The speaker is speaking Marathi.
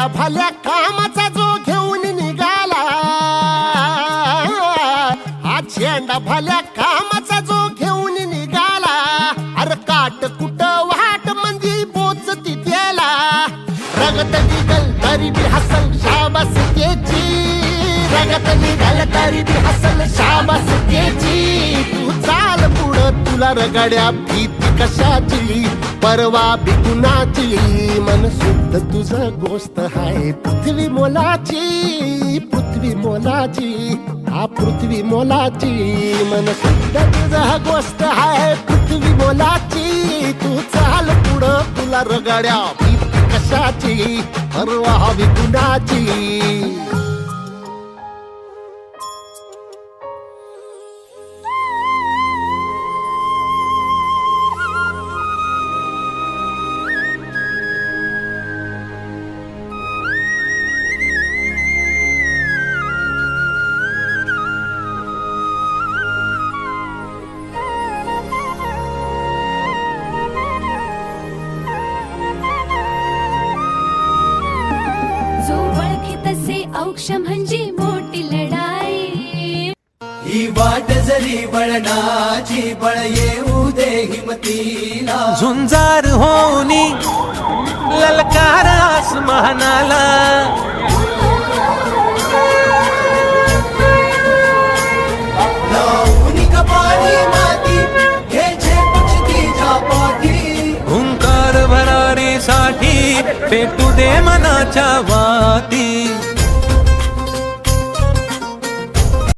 चेंडा भल्या कामाचा जो घेऊन निघाला, हा चेंडा भल्या कामाचा जो घेऊन निघाला, अरे काट कुट वाट मंदी पोचती त्याला, रगत निघल तरी बी हसल शाबास त्याची, रगत निघल तरी बी हसल शाबास त्याची, तू चाल पुढं तुला रगड्या भीती कशाची, परवा बी कुणाची, मन शुद्ध तुझं गोष्ट हाय पृथ्वी मोलाची, पृथ्वी मोलाची, हा पृथ्वी मोलाची, मन शुद्ध तुझं गोष्ट हाय पृथ्वी मोलाची, तू चाल पुढं तुला रगड्या भीती कशाची, परवा बी कुणाची. औक्ष म्हणजे मोठी लढाई, ही वाट जरी बळणाची बळ येऊ दे हिमतीला, झुंजार होनी ललकार आसमानाला, लावून कपाळी माती घ्यायचे तिच्या पाठी, हुंकार भरारीसाठी पेटू दे मनाच्या वाती,